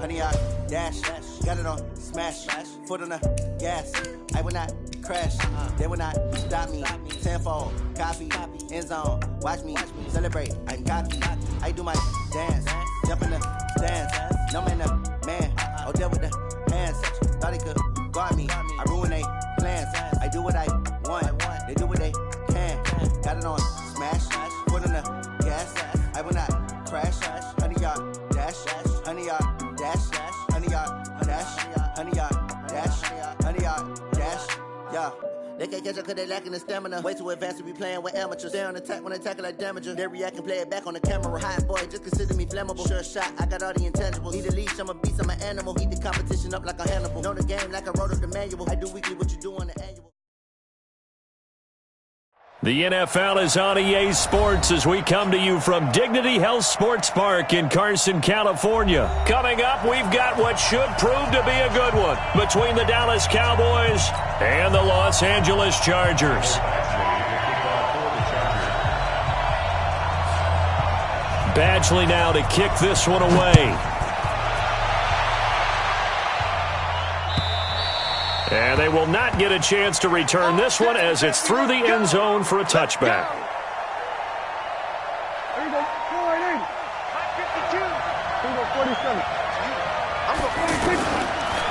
100 yard dash. Got it on smash. Foot on the gas. I will not crash. They will not stop me. Tenfold, copy, end zone. Watch me celebrate. I'm cocky. I do my dance. Jump in the stands. No man, the man. Oh, deal with the hands. Thought he could guard me. I ruin they plans. I do what I want. They do what they can. Got it on smash. Foot on the gas. I will not crash. 100 yard dash. 100 yard dash. 100 yard dash. 100 yard dash. 100 yard dash. Yeah. They can't catch up cause they lacking the stamina. Way too advanced to be playing with amateurs. Stay on attack when I tackle like damager. They react and play it back on the camera. Hot boy, just consider me flammable. Sure shot, I got all the intangibles. Need a leash, I'm a beast, I'm an animal. Eat the competition up like a Hannibal. Know the game like I wrote up the manual. I do weekly what you do on the annual. The NFL is on EA Sports as we come to you from Dignity Health Sports Park in Carson, California. Coming up, we've got what should prove to be a good one between the Dallas Cowboys and the Los Angeles Chargers. Badgley now to kick this one away. And they will not get a chance to return this one as it's through the end zone for a touchback.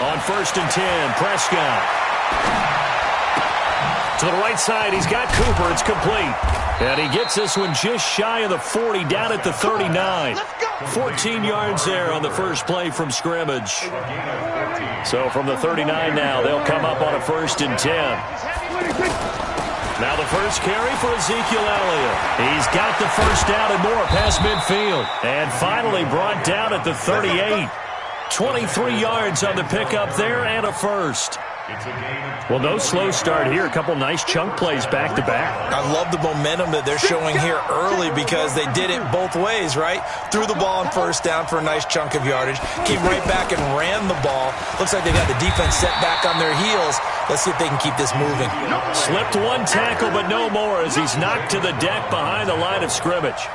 On 1st and 10, Prescott. To the right side, he's got Cooper. It's complete. And he gets this one just shy of the 40, down at the 39. 14 yards there on the first play from scrimmage. So from the 39 now, they'll come up on a 1st and 10. Now the first carry for Ezekiel Elliott. He's got the first down and more past midfield. And finally brought down at the 38. 23 yards on the pickup there and a first. Well, no slow start here. A couple nice chunk plays back-to-back. I love the momentum that they're showing here early because they did it both ways, right? Threw the ball on 1st down for a nice chunk of yardage. Came right back and ran the ball. Looks like they got the defense set back on their heels. Let's see if they can keep this moving. Slipped one tackle, but no more as he's knocked to the deck behind the line of scrimmage.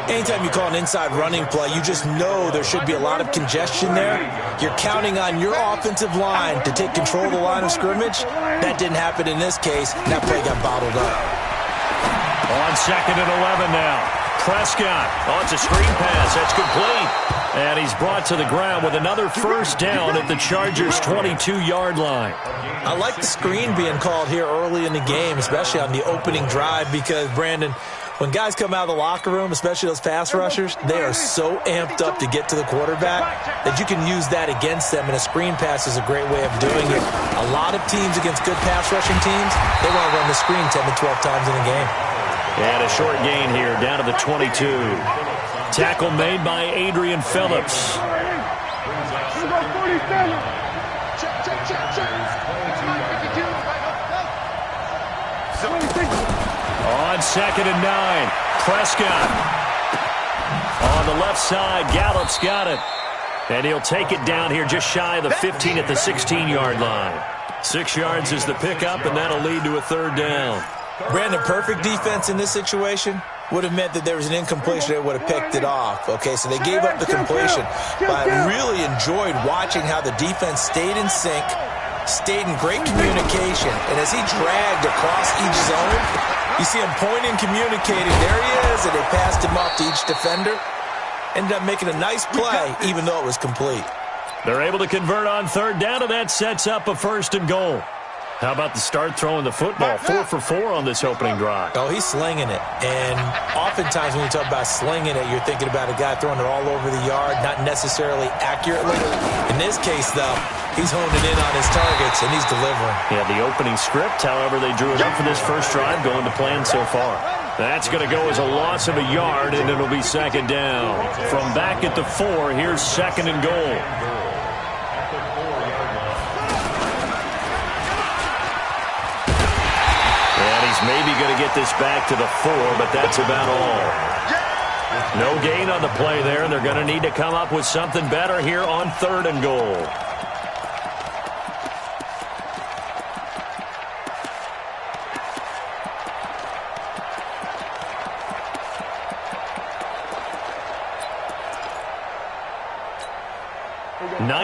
Anytime you call an inside running play, you just know there should be a lot of congestion there. You're counting on your offensive line to take control of the line of scrimmage. That didn't happen in this case. That play got bottled up. On 2nd and 11 now. Prescott. Oh, it's a screen pass. That's complete. And he's brought to the ground with another first down at the Chargers' 22-yard line. I like the screen being called here early in the game, especially on the opening drive, because, Brandon, when guys come out of the locker room, especially those pass rushers, they are so amped up to get to the quarterback that you can use that against them, and a screen pass is a great way of doing it. A lot of teams against good pass rushing teams, they want to run the screen 10 to 12 times in a game. And a short gain here, down to the 22. Tackle made by Adrian Phillips. On 2nd and 9, Prescott. On the left side, Gallup's got it. And he'll take it down here just shy of the 15 at the 16-yard line. 6 yards is the pickup, and that'll lead to a 3rd down. Brandon, perfect defense in this situation would have meant that there was an incompletion that would have picked it off. Okay, so they gave up the completion. But I really enjoyed watching how the defense stayed in sync, stayed in great communication. And as he dragged across each zone, you see him pointing, communicating. There he is, and they passed him off to each defender. Ended up making a nice play, even though it was complete. They're able to convert on 3rd down, and that sets up a 1st and goal. How about the start throwing the football? 4 for 4 on this opening drive. Oh, he's slinging it. And oftentimes when you talk about slinging it, you're thinking about a guy throwing it all over the yard, not necessarily accurately. In this case, though, he's honing in on his targets, and he's delivering. Yeah, the opening script, however, they drew it up for this first drive, going to plan so far. That's going to go as a loss of a yard, and it'll be 2nd down. From back at the 4, here's 2nd and goal. Maybe going to get this back to the 4, but that's about all. No gain on the play there, and they're going to need to come up with something better here on 3rd and goal.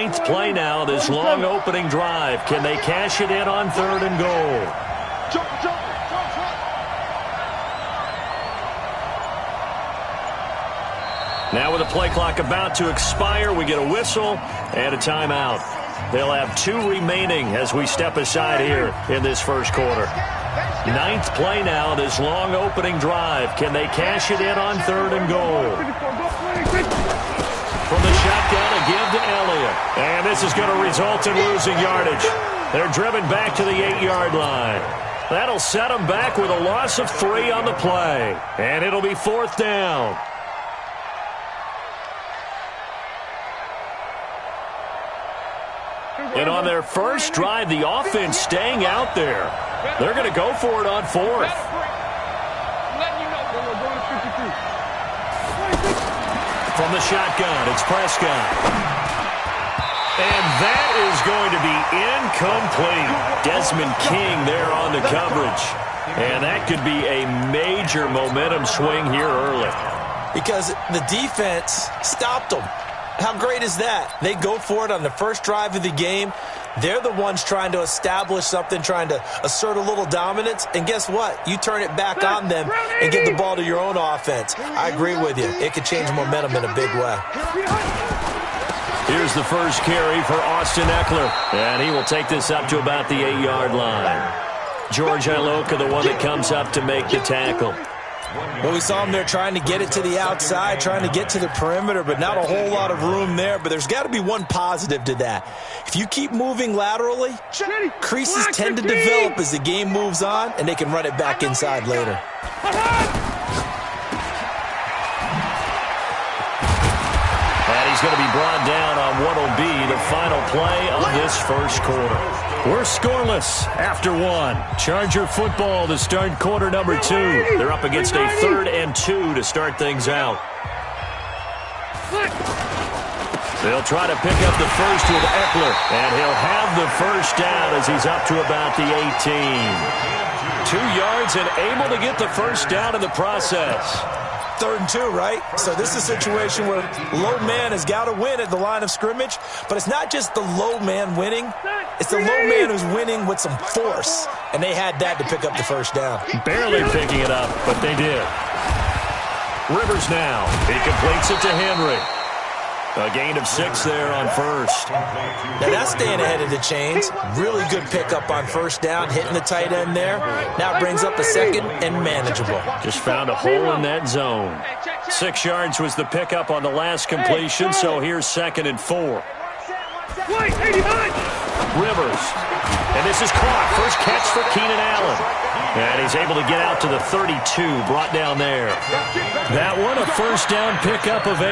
Ninth play now, this long opening drive. Can they cash it in on 3rd and goal? Now with the play clock about to expire, we get a whistle and a timeout. They'll have 2 remaining as we step aside here in this first quarter. Ninth play now, this long opening drive. Can they cash it in on 3rd and goal? From the shotgun, a give to Elliott. And this is going to result in losing yardage. They're driven back to the 8-yard line. That'll set them back with a loss of 3 on the play. And it'll be 4th down. And on their first drive, the offense staying out there. They're going to go for it on 4th. From the shotgun, it's Prescott. And that is going to be incomplete. Desmond King there on the coverage. And that could be a major momentum swing here early. Because the defense stopped them. How great is that? They go for it on the first drive of the game. They're the ones trying to establish something, trying to assert a little dominance. And guess what? You turn it back on them and give the ball to your own offense. I agree with you. It could change momentum in a big way. Here's the first carry for Austin Eckler. And he will take this up to about the 8-yard line. George Iloka, the one that comes up to make the tackle. Well, we saw him there trying to get it to the outside, trying to get to the perimeter, but not a whole lot of room there. But there's got to be one positive to that. If you keep moving laterally, creases tend to develop as the game moves on, and they can run it back inside later. And he's going to be brought down on what will be the final play of this first quarter. We're scoreless after 1. Charger football to start quarter number 2. They're up against a 3rd and 2 to start things out. They'll try to pick up the first with Eckler, and he'll have the first down as he's up to about the 18. 2 yards and able to get the first down in the process. 3rd and 2, right? So this is a situation where low man has got to win at the line of scrimmage, but it's not just the low man winning. It's the low man who's winning with some force, and they had that to pick up the first down. Barely picking it up, but they did. Rivers now. He completes it to Henry. A gain of 6 there on first. Now that's staying ahead of the chains. Really good pickup on first down, hitting the tight end there. Now brings up a 2nd and manageable. Just found a hole in that zone. 6 yards was the pickup on the last completion, so here's 2nd and 4. Rivers. And this is caught. First catch for Keenan Allen. And he's able to get out to the 32, brought down there. That one, a first down pickup of 8.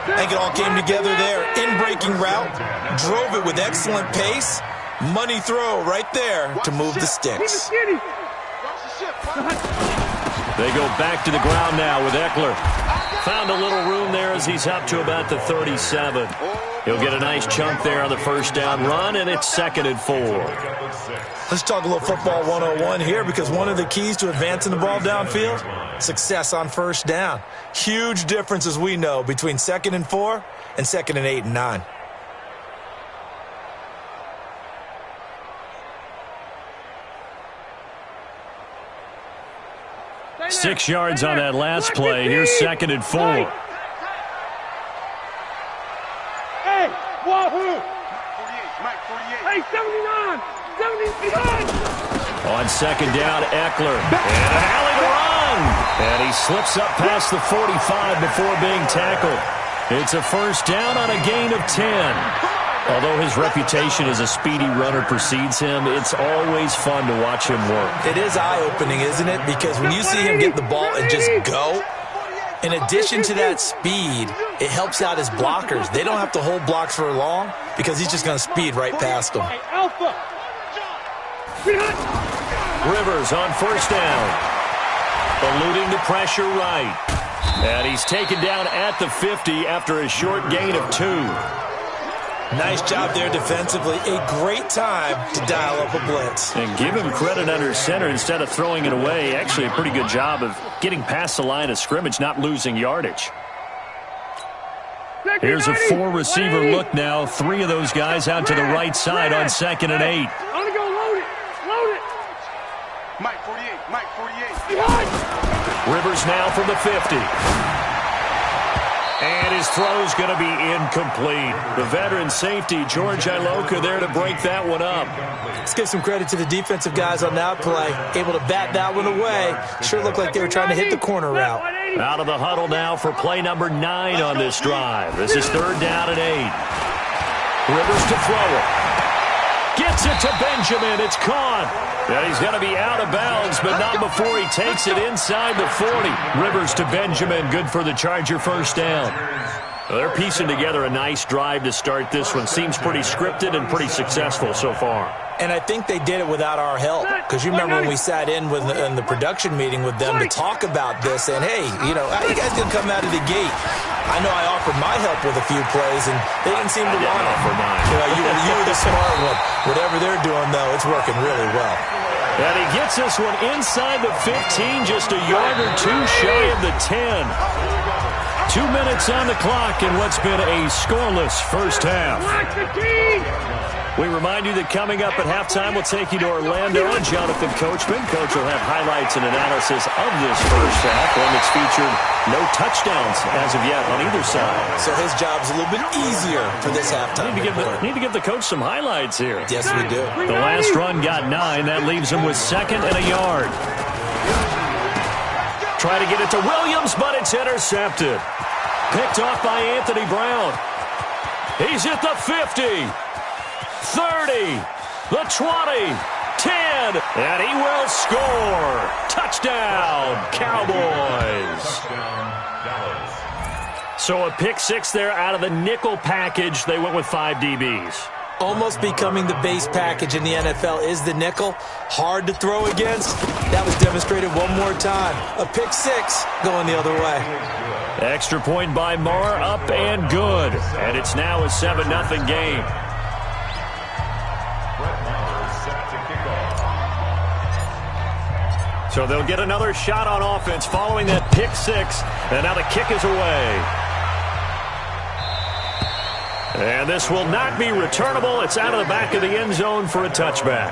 I think it all came together there. In-breaking route, drove it with excellent pace. Money throw right there to move the sticks. They go back to the ground now with Eckler. Found a little room there as he's up to about the 37. He'll get a nice chunk there on the first down run, and it's 2nd and 4. Let's talk a little football 101 here, because one of the keys to advancing the ball downfield, success on first down. Huge difference, as we know, between 2nd and 4 and 2nd and 8 and 9. Six yards on that last play. Here's 2nd and 4. Hey, Wahoo! Hey, 79! 79! On 2nd down, Eckler. And an alley run! And he slips up past the 45 before being tackled. It's a first down on a gain of 10. Although his reputation as a speedy runner precedes him, it's always fun to watch him work. It is eye-opening, isn't it? Because when you see him get the ball and just go, in addition to that speed, it helps out his blockers. They don't have to hold blocks for long because he's just going to speed right past them. Rivers on first down. Eluding the pressure right. And he's taken down at the 50 after a short gain of 2. Nice job there defensively. A great time to dial up a blitz. And give him credit under center instead of throwing it away. Actually a pretty good job of getting past the line of scrimmage, not losing yardage. Here's a four-receiver look now. Three of those guys out to the right side on 2nd and 8. I'm going to go load it. Load it. Mike 48. Mike 48. Rivers now from the 50. And his throw's going to be incomplete. The veteran safety, George Iloka, there to break that one up. Let's give some credit to the defensive guys on that play. Able to bat that one away. Sure looked like they were trying to hit the corner route. Out of the huddle now for play number 9 on this drive. This is 3rd down and 8. Rivers to throw it. Gets it to Benjamin. It's caught. And he's going to be out of bounds, but not before he takes it inside the 40. Rivers to Benjamin. Good for the Charger first down. Well, they're piecing together a nice drive to start this one. Seems pretty scripted and pretty successful so far. And I think they did it without our help. Because you remember when we sat in the production meeting with them to talk about this, and hey, you know, how you guys going to come out of the gate? I know I offered my help with a few plays, and they didn't seem to want it. You know, you were the smart one. Whatever they're doing, though, it's working really well. And he gets this one inside the 15, just a yard or two shy of the 10. 2 minutes on the clock in what's been a scoreless first half. We remind you that coming up at halftime, we'll take you to Orlando and Jonathan Coachman. Coach will have highlights and analysis of this first half, one that's featured no touchdowns as of yet on either side. So his job's a little bit easier for this halftime. Need to give the coach some highlights here. Yes, we do. The last run got 9. That leaves him with 2nd and a yard. Try to get it to Williams, but it's intercepted. Picked off by Anthony Brown. He's at the 50. 30, the 20, 10, and he will score. Touchdown, Cowboys. So a pick 6 there out of the nickel package. They went with 5 DBs. Almost becoming the base package in the NFL is the nickel. Hard to throw against. That was demonstrated one more time. A pick 6 going the other way. Extra point by Marr, up and good. And it's now a 7-0 game. So they'll get another shot on offense following that pick 6. And now the kick is away. And this will not be returnable. It's out of the back of the end zone for a touchback.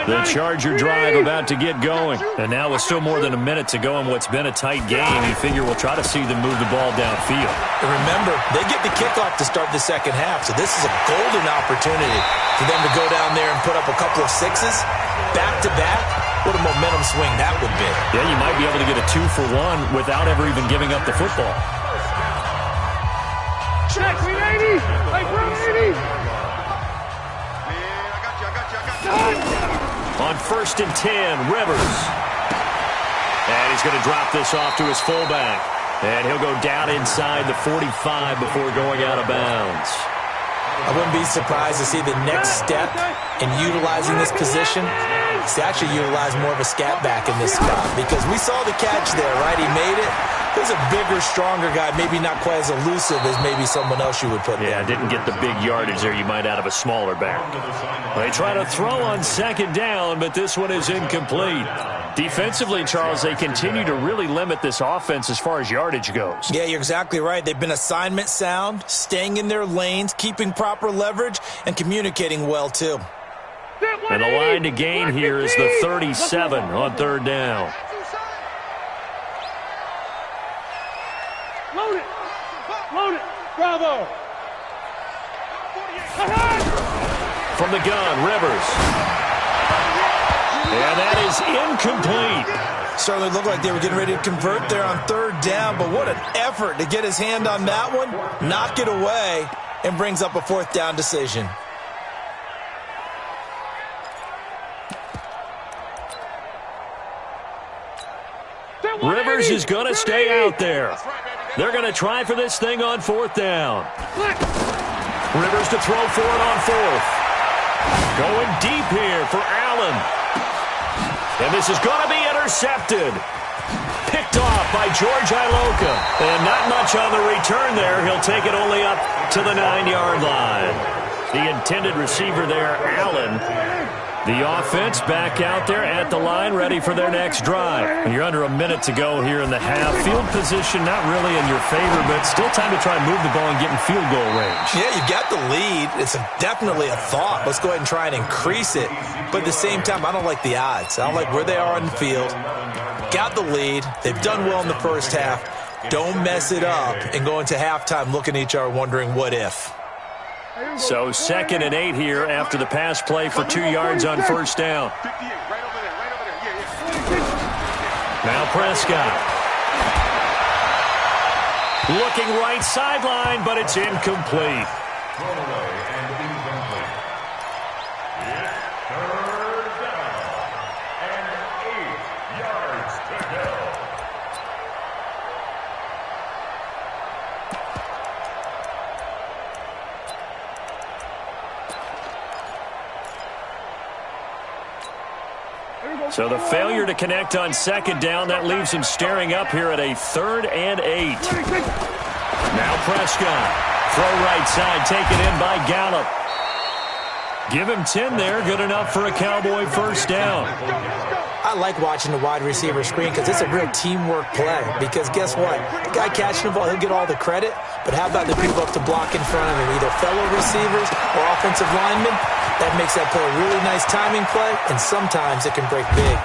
The Charger drive about to get going. And now with still more than a minute to go in what's been a tight game, you figure we'll try to see them move the ball downfield. And remember, they get the kickoff to start the second half, so this is a golden opportunity for them to go down there and put up a couple of 6s back-to-back. What a momentum swing that would be. Yeah, you might be able to get a 2-for-1 without ever even giving up the football. Check, 380. Hey, 380. On 1st and 10, Rivers. And he's going to drop this off to his fullback. And he'll go down inside the 45 before going out of bounds. I wouldn't be surprised to see the next step in utilizing this position. To actually utilize more of a scat back in this spot. Because we saw the catch there, right? He made it. There's a bigger, stronger guy, maybe not quite as elusive as maybe someone else you would put there. Yeah, didn't get the big yardage there you might out of a smaller back. They try to throw on 2nd down, but this one is incomplete. Defensively, Charles, they continue to really limit this offense as far as yardage goes. Yeah, you're exactly right. They've been assignment sound, staying in their lanes, keeping proper leverage, and communicating well, too. And the line to gain here is the 37 on 3rd down. Load it. Load it. Bravo. From the gun, Rivers. And that is incomplete. Certainly looked like they were getting ready to convert there on 3rd down, but what an effort to get his hand on that one, knock it away, and brings up a 4th down decision. Rivers is going to stay out there. They're going to try for this thing on 4th down. Rivers to throw for it on 4th. Going deep here for Allen. And this is going to be intercepted. Picked off by George Iloka. And not much on the return there. He'll take it only up to the 9-yard line. The intended receiver there, Allen. The offense back out there at the line, ready for their next drive. And you're under a minute to go here in the half. Field position not really in your favor, but still time to try and move the ball and get in field goal range. Yeah, you've got the lead. It's definitely a thought. Let's go ahead and try and increase it. But at the same time, I don't like the odds. I don't like where they are on the field. Got the lead. They've done well in the first half. Don't mess it up and go into halftime looking at each other wondering what if. So 2nd and 8 here after the pass play for 2 yards on first down. Now Prescott. Looking right sideline, but it's incomplete. So the failure to connect on 2nd down, that leaves him staring up here at a 3rd and 8. Now Prescott. Throw right side, taken in by Gallup. Give him 10 there, good enough for a Cowboy first down. I like watching the wide receiver screen because it's a real teamwork play. Because guess what? The guy catching the ball, he'll get all the credit. But how about the people up to block in front of him, either fellow receivers or offensive linemen? That makes that play a really nice timing play, and sometimes it can break big.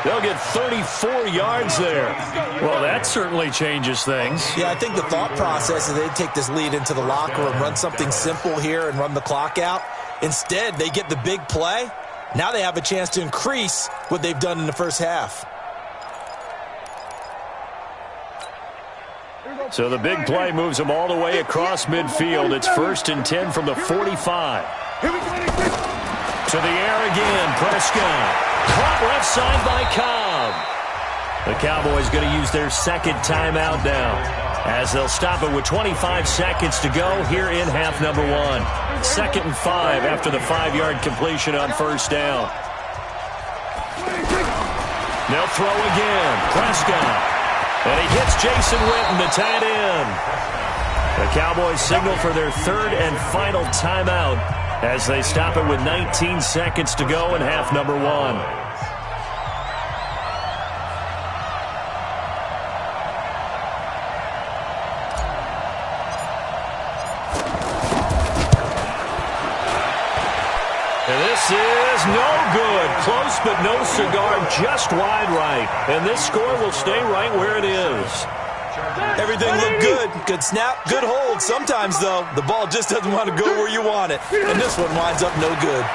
They'll get 34 yards there. Well, that certainly changes things. Yeah, I think the thought process is they take this lead into the locker room, run something simple here and run the clock out. Instead, they get the big play. Now they have a chance to increase what they've done in the first half. So the big play moves them all the way across midfield. It's 1st and 10 from the 45. To the air again, Prescott. Caught left side by Cobb. The Cowboys going to use their 2nd timeout now, as they'll stop it with 25 seconds to go here in half number 1. 2nd and 5 after the 5-yard completion on first down. They'll throw again. Prescott. And he hits Jason Witten, the tight end. The Cowboys signal for their 3rd and final timeout as they stop it with 19 seconds to go in half number 1. And this is no good. Close but no cigar, just wide right. And this score will stay right where it is. Everything looked good. Good snap, good hold. Sometimes, though, the ball just doesn't want to go where you want it. And this one winds up no good.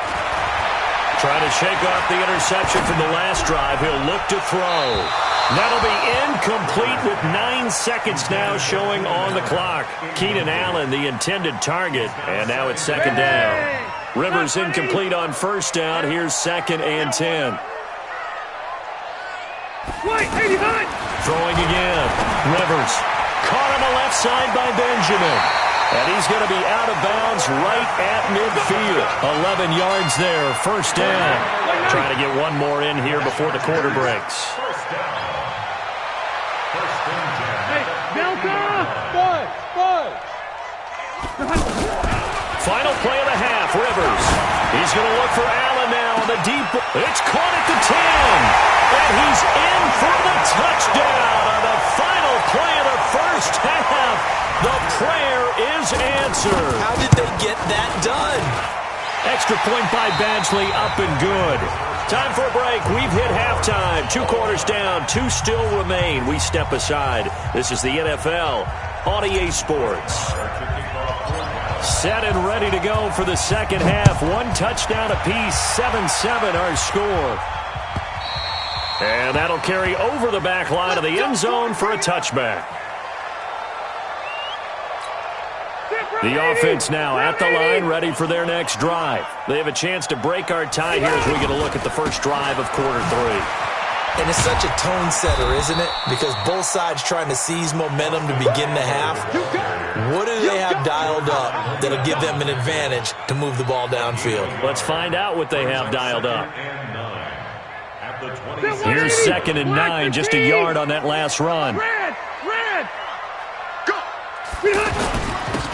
Trying to shake off the interception from the last drive. He'll look to throw. That'll be incomplete with 9 seconds now showing on the clock. Keenan Allen, the intended target. And now it's 2nd down. Rivers incomplete on first down. Here's 2nd and 10. Throwing again. Rivers. Caught on the left side by Benjamin. And he's going to be out of bounds right at midfield. 11 yards there. First down. Trying to get one more in here before the quarter breaks. Final play of the half, Rivers. He's going to look for Allen now on the deep. It's caught at the 10. And he's in for the touchdown on the final play of the first half. The prayer is answered. How did they get that done? Extra point by Badgley, up and good. Time for a break. We've hit halftime. 2 quarters down, 2 still remain. We step aside. This is the NFL on EA Sports. Set and ready to go for the second half. 1 touchdown apiece, 7-7 our score. And that'll carry over the back line of the end zone for a touchback. The offense now at the line, ready for their next drive. They have a chance to break our tie here as we get a look at the first drive of quarter 3. And it's such a tone setter, isn't it? Because both sides trying to seize momentum to begin the half. What do they have dialed up that'll give them an advantage to move the ball downfield? Let's find out what they have dialed up. Here's 2nd and 9, just a yard on that last run.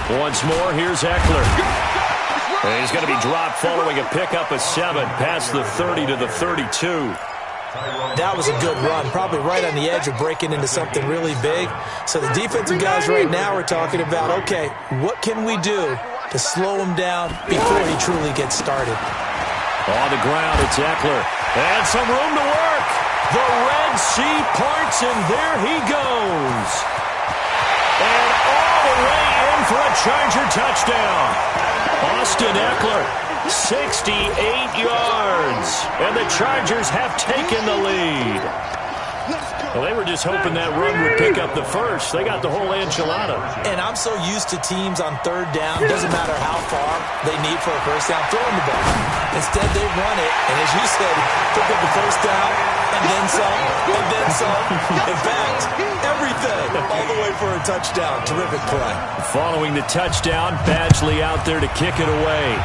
Once more, here's Eckler. And he's going to be dropped following a pickup of 7 past the 30 to the 32. That was a good run, probably right on the edge of breaking into something really big. So the defensive guys right now are talking about, okay, what can we do to slow him down before he truly gets started? On the ground, it's Eckler. And some room to work. The Red Sea parts, and there he goes. And all the way in for a Charger touchdown. Austin Eckler, 68 yards. And the Chargers have taken the lead. Well, they were just hoping that run would pick up the first. They got the whole enchilada. And I'm so used to teams on third down, doesn't matter how far they need for a first down, throwing the ball. Instead, they run it, and as you said, pick up the first down, and then some, and then some. In fact, everything, all the way for a touchdown. Terrific play. Following the touchdown, Badgley out there to kick it away.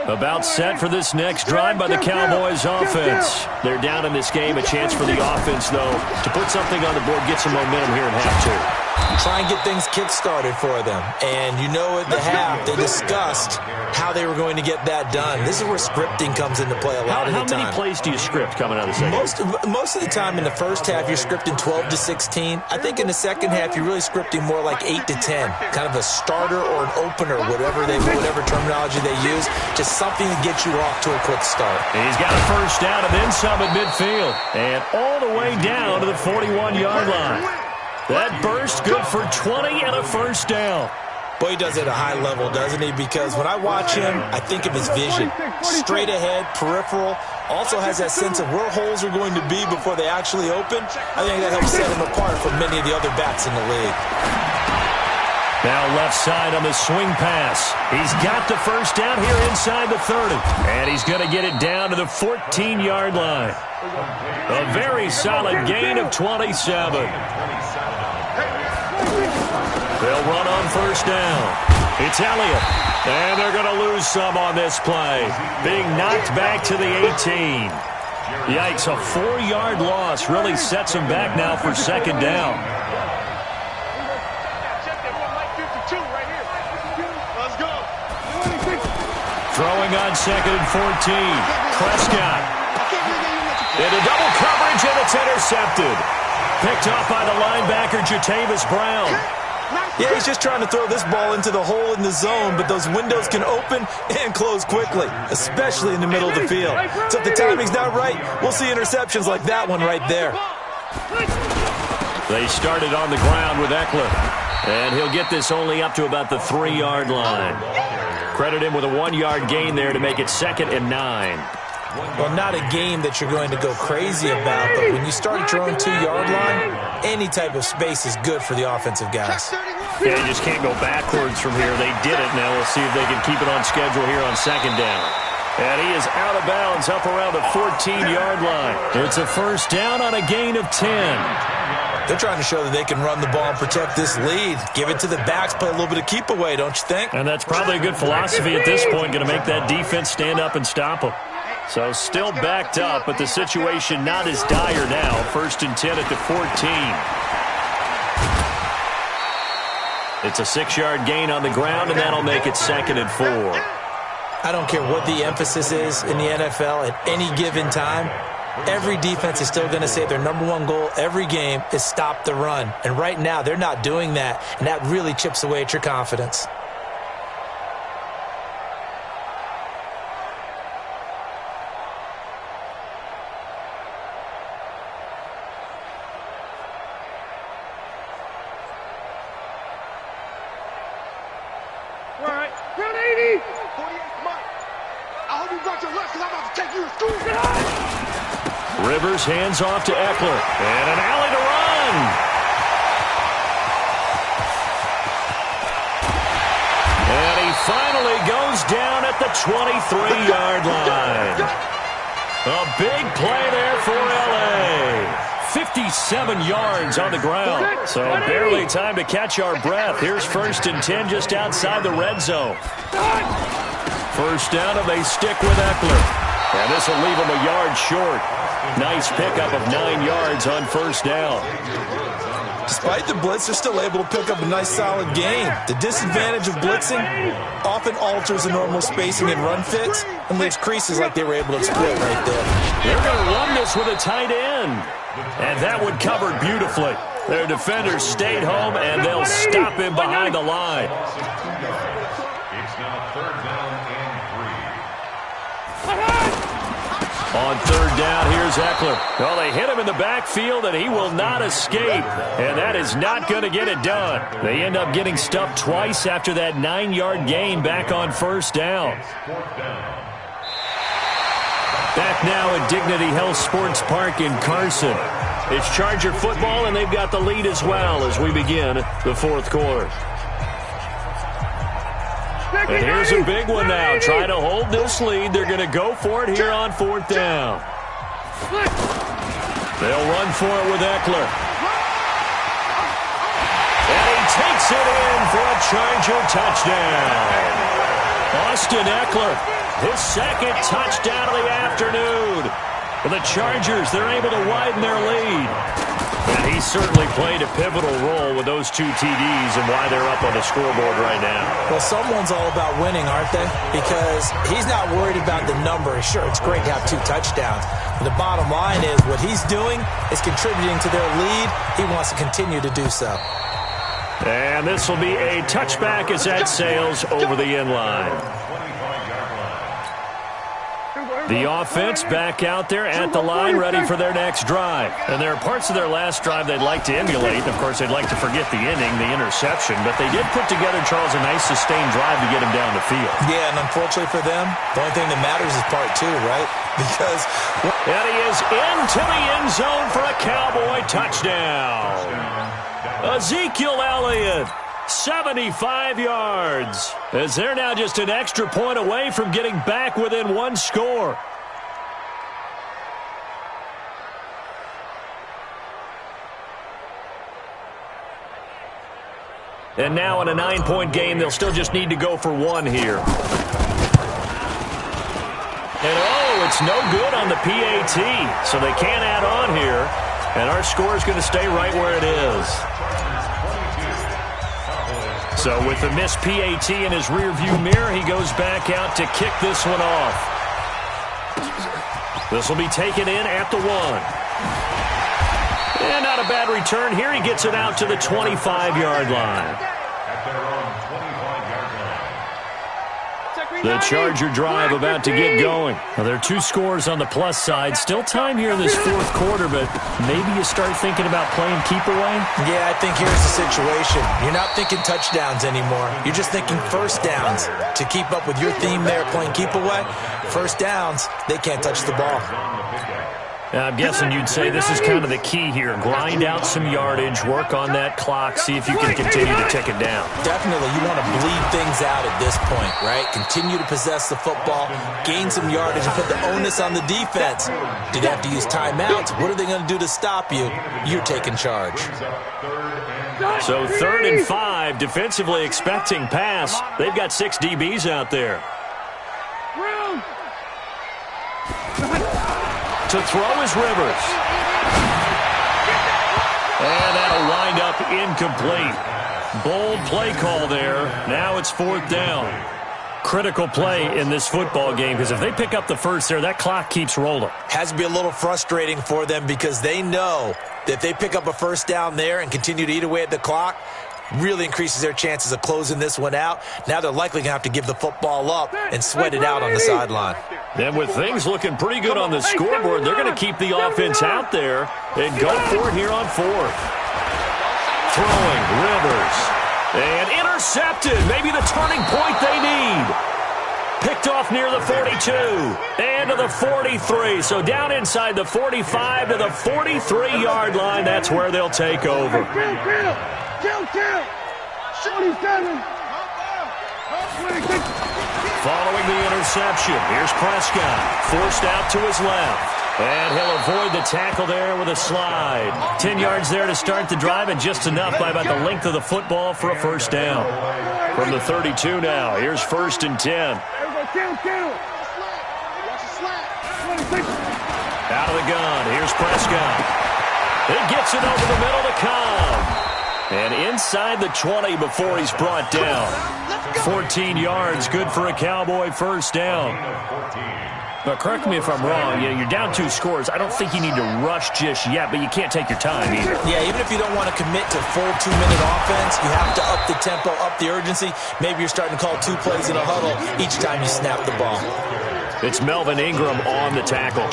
About set for this next drive by the Cowboys offense. They're down in this game. A chance for the offense, though, to put something on the board, get some momentum here in half two. Try and get things kick-started for them. And you know at the half, they discussed how they were going to get that done. This is where scripting comes into play a lot of the time. How many plays do you script coming out of the second? Most of the time in the first half, you're scripting 12 to 16. I think in the second half, you're really scripting more like 8 to 10. Kind of a starter or an opener, whatever terminology they use. Just something to get you off to a quick start. He's got a first down and then some at midfield. And all the way down to the 41-yard line. That burst good for 20 and a first down. Boy, he does it at a high level, doesn't he? Because when I watch him, I think of his vision. Straight ahead, peripheral. Also has that sense of where holes are going to be before they actually open. I think that helps set him apart from many of the other backs in the league. Now left side on the swing pass. He's got the first down here inside the 30. And he's going to get it down to the 14-yard line. A very solid gain of 27. They'll run on first down. It's Elliott. And they're going to lose some on this play. Being knocked back to the 18. Yikes, a 4-yard loss really sets him back now for second down. Throwing on second and 14. Prescott. Into double coverage, and it's intercepted. Picked off by the linebacker, Jatavis Brown. Yeah, he's just trying to throw this ball into the hole in the zone, but those windows can open and close quickly, especially in the middle of the field. So if the timing's not right, we'll see interceptions like that one right there. They started on the ground with Eckler, and he'll get this only up to about the 3-yard line. Credit him with a 1-yard gain there to make it 2nd and 9. Well, not a game that you're going to go crazy about, but when you start at your own 2-yard line, any type of space is good for the offensive guys. Yeah, you just can't go backwards from here. They did it. Now we'll see if they can keep it on schedule here on second down. And he is out of bounds up around the 14-yard line. It's a first down on a gain of 10. They're trying to show that they can run the ball and protect this lead. Give it to the backs, play a little bit of keep away, don't you think? And that's probably a good philosophy at this point, going to make that defense stand up and stop them. So still backed up, but the situation not as dire now. 1st and 10 at the 14. It's a 6-yard gain on the ground, and that'll make it 2nd and 4. I don't care what the emphasis is in the NFL at any given time. Every defense is still going to say their number one goal every game is stop the run. And right now, they're not doing that, and that really chips away at your confidence. Rivers hands off to Eckler. And an alley to run. And he finally goes down at the 23-yard line. A big play there for L.A. 56 7 yards on the ground. So barely time to catch our breath. Here's 1st and 10 just outside the red zone. First down, and they stick with Eckler. And this will leave him a yard short. Nice pickup of 9 yards on 1st down. Despite the blitz, they're still able to pick up a nice solid gain. The disadvantage of blitzing often alters the normal spacing and run fits and leaves creases like they were able to exploit right there. They're going to run this with a tight end. And that one covered beautifully. Their defenders stayed home, and they'll stop him behind the line. It's now 3rd down and 3. On 3rd down, here's Eckler. Well, they hit him in the backfield, and he will not escape. And that is not going to get it done. They end up getting stuffed twice after that 9-yard gain back on 1st down. Back now at Dignity Health Sports Park in Carson. It's Charger football, and they've got the lead as well as we begin the 4th quarter. And here's a big one now. Trying to hold this lead. They're going to go for it here on 4th down. They'll run for it with Eckler. And he takes it in for a Charger touchdown. Austin Eckler, his 2nd touchdown of the afternoon. For the Chargers, they're able to widen their lead. And he certainly played a pivotal role with those 2 TDs and why they're up on the scoreboard right now. Well, someone's all about winning, aren't they? Because he's not worried about the number. Sure, it's great to have 2 touchdowns. But the bottom line is what he's doing is contributing to their lead. He wants to continue to do so. And this will be a touchback as that sails over the end line. The offense back out there at the line, ready for their next drive. And there are parts of their last drive they'd like to emulate. Of course, they'd like to forget the inning, the interception. But they did put together, Charles, a nice sustained drive to get him down the field. Yeah, and unfortunately for them, the only thing that matters is part 2, right? Because... And he is into the end zone for a Cowboy touchdown. Ezekiel Elliott. 75 yards, as they're now just an extra point away from getting back within 1 score. And now in a 9-point game, they'll still just need to go for 1 here. And oh, it's no good on the PAT, so they can't add on here. And our score is going to stay right where it is. So with the missed PAT in his rearview mirror, he goes back out to kick this one off. This will be taken in at the 1. And not a bad return here. He gets it out to the 25-yard line. The Charger drive about to get going. Well, there are 2 scores on the plus side. Still time here in this 4th quarter, but maybe you start thinking about playing keep away? Yeah, I think here's the situation. You're not thinking touchdowns anymore. You're just thinking 1st downs. To keep up with your theme there, playing keep away, 1st downs, they can't touch the ball. I'm guessing you'd say this is kind of the key here. Grind out some yardage, work on that clock, see if you can continue to tick it down. Definitely. You want to bleed things out at this point, right? Continue to possess the football, gain some yardage, and put the onus on the defense. Do they have to use timeouts? What are they going to do to stop you? You're taking charge. So 3rd and 5, defensively expecting pass. They've got 6 DBs out there. To throw is Rivers. And that'll wind up incomplete. Bold play call there. Now it's 4th down. Critical play in this football game, because if they pick up the first there, that clock keeps rolling. Has to be a little frustrating for them because they know that if they pick up a 1st down there and continue to eat away at the clock, really increases their chances of closing this one out. Now they're likely going to have to give the football up and sweat it out on the sideline. And with things looking pretty good on the scoreboard, they're going to keep the offense out there and go for it here on 4th. Throwing, Rivers. And intercepted. Maybe the turning point they need. Picked off near the 42 and to the 43. So down inside the 45 to the 43-yard line. That's where they'll take over. Kill! 47! Following the interception, here's Prescott. Forced out to his left. And he'll avoid the tackle there with a slide. 10 yards there to start the drive, and just enough by about the length of the football for a first down. From the 32 now, here's 1st and 10. Out of the gun, here's Prescott. He gets it over the middle to Cobb. And inside the 20 before he's brought down. 14 yards, good for a Cowboy first down. But correct me if I'm wrong, you're down 2 scores. I don't think you need to rush just yet, but you can't take your time either. Yeah, even if you don't want to commit to full 2-minute offense, you have to up the tempo, up the urgency. Maybe you're starting to call 2 plays in a huddle each time you snap the ball. It's Melvin Ingram on the tackle.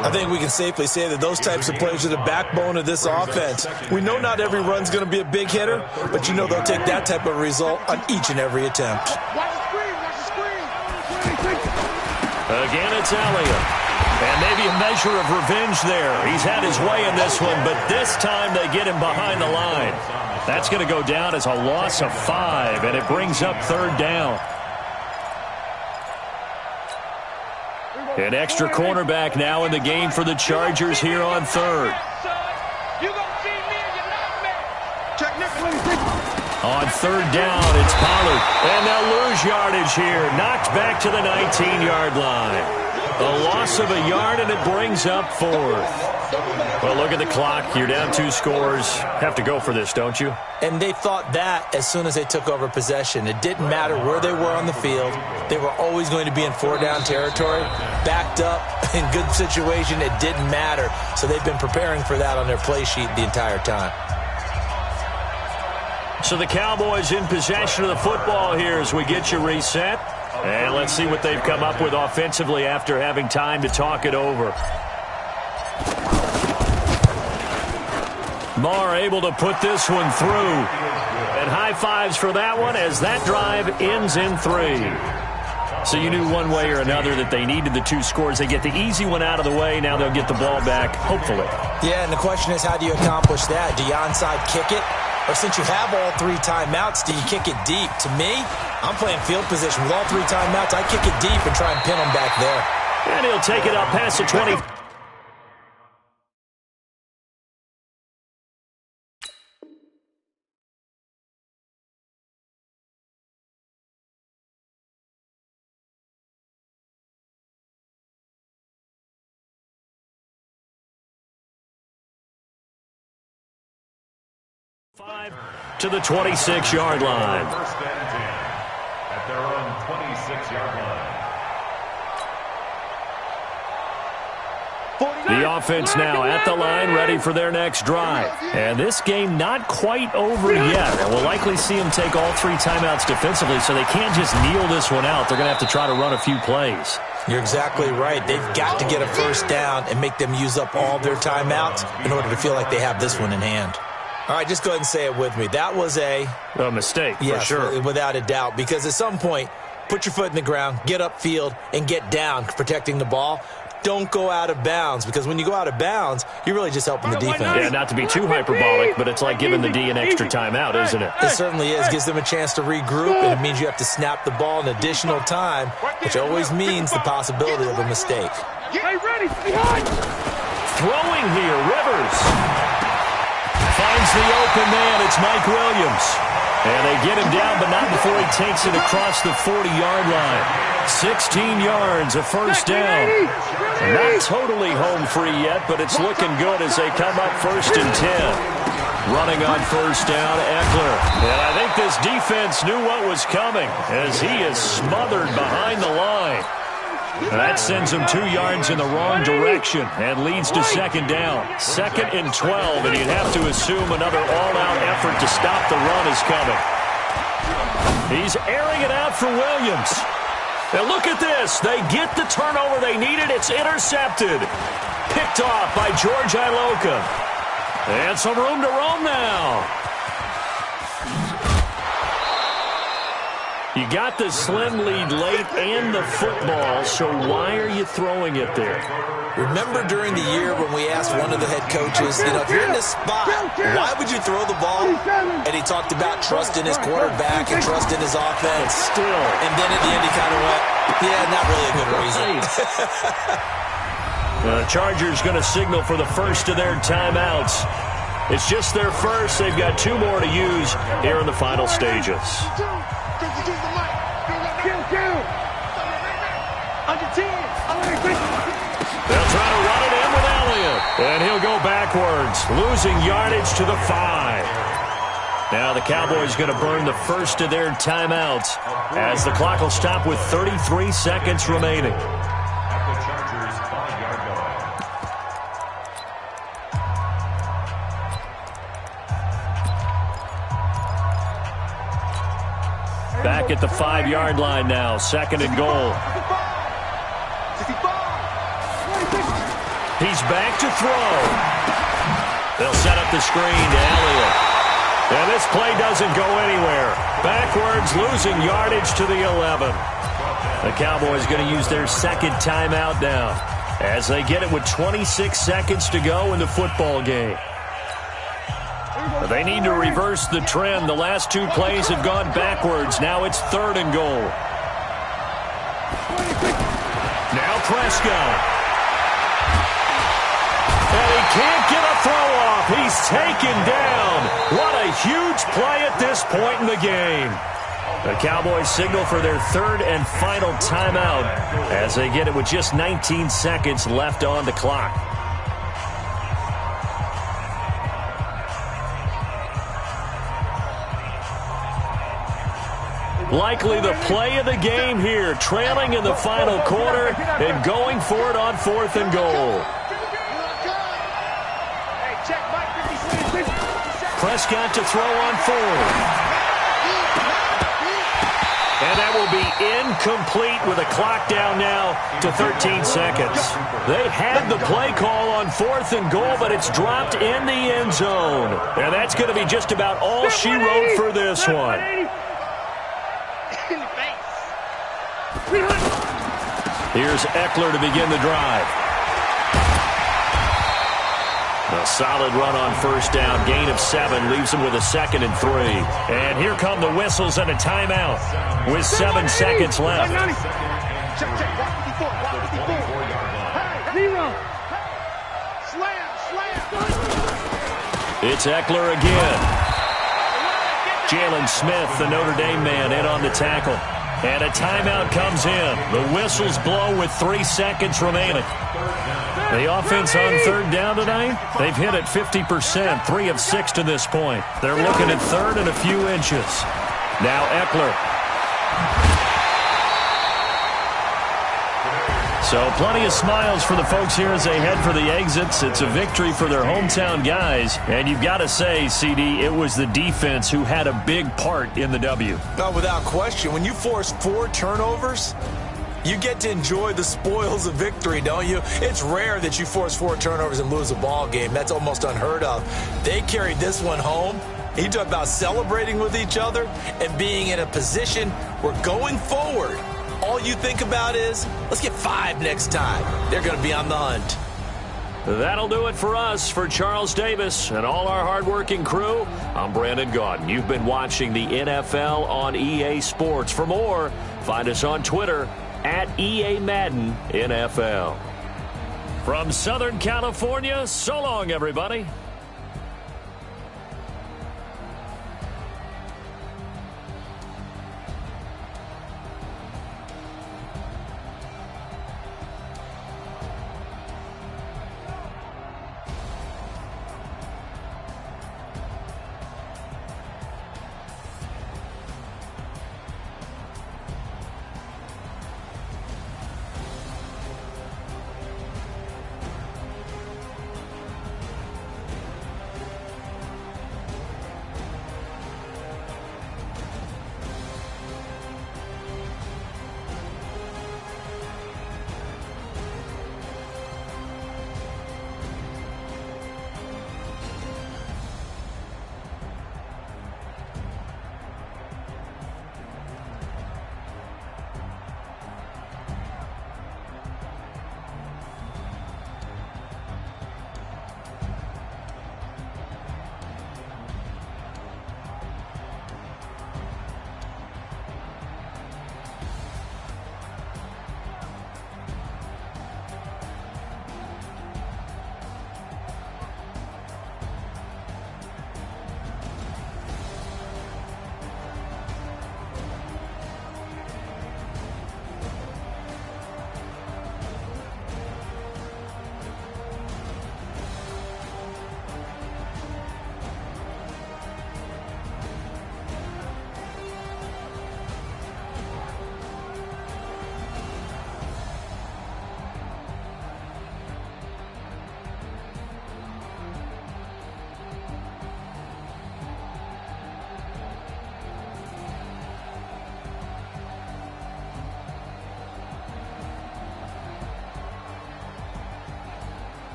I think we can safely say that those types of plays are the backbone of this offense. We know not every run's going to be a big hitter, but you know they'll take that type of result on each and every attempt. Again, it's Elliott. And maybe a measure of revenge there. He's had his way in this one, but this time they get him behind the line. That's going to go down as a loss of 5, and it brings up 3rd down. An extra cornerback now in the game for the Chargers here on 3rd. On 3rd down, it's Pollard. And they'll lose yardage here. Knocked back to the 19-yard line. A loss of a yard, and it brings up 4th. Well, look at the clock. You're down 2 scores. Have to go for this, don't you? And they thought that as soon as they took over possession. It didn't matter where they were on the field. They were always going to be in 4-down territory. Backed up, in good situation, it didn't matter. So they've been preparing for that on their play sheet the entire time. So the Cowboys in possession of the football here as we get you reset. And let's see what they've come up with offensively after having time to talk it over. Marr able to put this one through. And high fives for that one as that drive ends in 3. So you knew one way or another that they needed the 2 scores. They get the easy one out of the way. Now they'll get the ball back, hopefully. Yeah, and the question is, how do you accomplish that? Do you onside kick it? Or since you have all 3 timeouts, do you kick it deep? To me, I'm playing field position. With all 3 timeouts, I kick it deep and try and pin them back there. And he'll take it up past the 20. To the 26-yard line. First and 10 at their own 26-yard line. The offense now at the line, ready for their next drive. And this game not quite over yet. And we'll likely see them take all 3 timeouts defensively, so they can't just kneel this one out. They're going to have to try to run a few plays. You're exactly right. They've got to get a first down and make them use up all their timeouts in order to feel like they have this one in hand. All right, just go ahead and say it with me. That was a mistake, yes, for sure. Without a doubt, because at some point, put your foot in the ground, get upfield, and get down protecting the ball. Don't go out of bounds, because when you go out of bounds, you're really just helping the defense. Yeah, not to be too hyperbolic, but it's like giving the D an extra timeout, isn't it? It certainly is. Gives them a chance to regroup, and it means you have to snap the ball an additional time, which always means the possibility of a mistake. Throwing here, Rivers. Finds the open man. It's Mike Williams. And they get him down, but not before he takes it across the 40-yard line. 16 yards, a first down. Not totally home free yet, but it's looking good as they come up 1st and 10. Running on first down, Eckler. And I think this defense knew what was coming as he is smothered behind the line. That sends him 2 yards in the wrong direction and leads to 2nd down. 2nd and 12, and you'd have to assume another all-out effort to stop the run is coming. He's airing it out for Williams. And look at this. They get the turnover they needed. It's intercepted. Picked off by George Iloka. And some room to roam now. You You've got the slim lead late and the football, so why are you throwing it there? Remember during the year when we asked one of the head coaches, if you're in this spot, why would you throw the ball? And he talked about trust in his quarterback and trust in his offense. Still. And then at the end he kind of went, yeah, not really a good reason. The Chargers going to signal for the first of their timeouts. It's just their first. They've got 2 more to use here in the final stages. They'll try to run it in with Elliott. And he'll go backwards, losing yardage to the 5. Now the Cowboys going to burn the first of their timeouts as the clock will stop with 33 seconds remaining. At the Chargers' 5-yard line. Back at the 5-yard line now, 2nd and goal. He's back to throw. They'll set up the screen to Elliott. And this play doesn't go anywhere. Backwards, losing yardage to the 11. The Cowboys going to use their 2nd timeout now as they get it with 26 seconds to go in the football game. They need to reverse the trend. The last 2 plays have gone backwards. Now it's 3rd and goal. Now Prescott. And he can't get a throw off. He's taken down. What a huge play at this point in the game. The Cowboys signal for their 3rd and final timeout as they get it with just 19 seconds left on the clock. Likely the play of the game here, trailing in the final quarter and going for it on 4th and goal. Prescott to throw on 4th. And that will be incomplete with a clock down now to 13 seconds. They had the play call on 4th and goal, but it's dropped in the end zone. And that's going to be just about all she wrote for this one. Here's Eckler to begin the drive. A solid run on 1st down. Gain of 7 leaves him with a 2nd and 3. And here come the whistles and a timeout with 7 seconds left. It's Eckler again. Jalen Smith, the Notre Dame man, in on the tackle. And a timeout comes in. The whistles blow with 3 seconds remaining. The offense on 3rd down tonight, they've hit it 50%, 3 of 6 to this point. They're looking at 3rd and a few inches. Now Eckler. So plenty of smiles for the folks here as they head for the exits. It's a victory for their hometown guys. And you've got to say, CD, it was the defense who had a big part in the W. No, without question. When you force 4 turnovers, you get to enjoy the spoils of victory, don't you? It's rare that you force 4 turnovers and lose a ball game. That's almost unheard of. They carried this one home. You talk about celebrating with each other and being in a position where going forward, all you think about is, let's get 5 next time. They're going to be on the hunt. That'll do it for us. For Charles Davis and all our hardworking crew, I'm Brandon Gaudin. You've been watching the NFL on EA Sports. For more, find us on Twitter at EA Madden NFL. From Southern California, so long, everybody.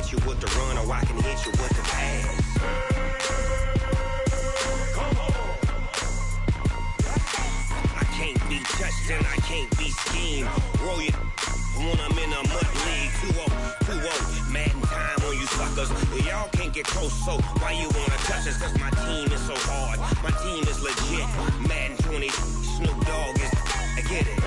get you with the run or I can hit you with the pass. I can't be touched and I can't be schemed. Roll you when I'm in a mud league. 2-0, Madden time on you suckers. Y'all can't get close, so why you wanna touch us? Cause my team is so hard. My team is legit. Madden 20, Snoop Dogg is, I get it.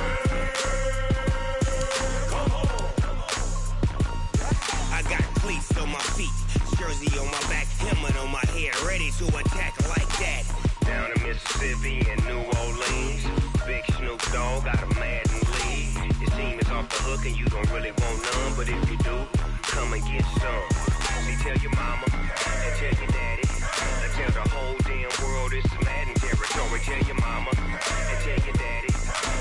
I got cleats on my feet, jersey on my back, helmet on my head, ready to attack like that. Down in Mississippi and New Orleans, big Snoop Dogg got a Madden league. His team is off the hook and you don't really want none, but if you do, come and get some. See, tell your mama and tell your daddy, and tell the whole damn world this is Madden territory. Tell your mama and tell your daddy,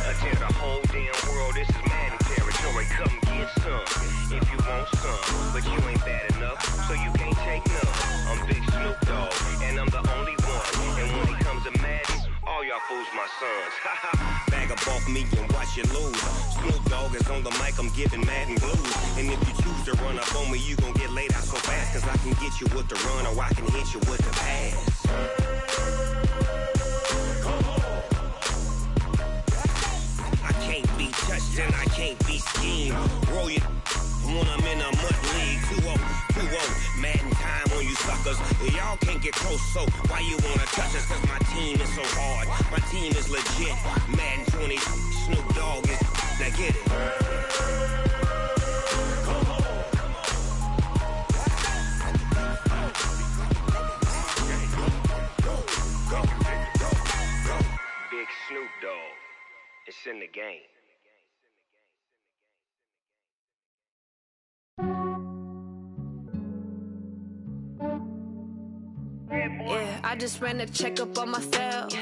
and tell the whole damn world this is Madden territory. Come get some if you want some, but you ain't bad enough, so you can't take none. I'm Big Snoop Dogg, and I'm the only one. And when it comes to Madden, all y'all fools my sons. Bag up off me and watch you lose. Snoop Dogg is on the mic, I'm giving Madden blues. And if you choose to run up on me, you gon' get laid out so fast. Cause I can get you with the run or I can hit you with the pass. I can't be touched and I can't be schemed. Roll you when I'm in a mud league. 2-0, Madden time on you suckers. Y'all can't get close, so why you wanna touch us? Cause my team is so hard. My team is legit. Madden 20, Snoop Dogg is, now get it. Big Snoop Dogg, it's in the game. Yeah, I just ran a checkup on myself.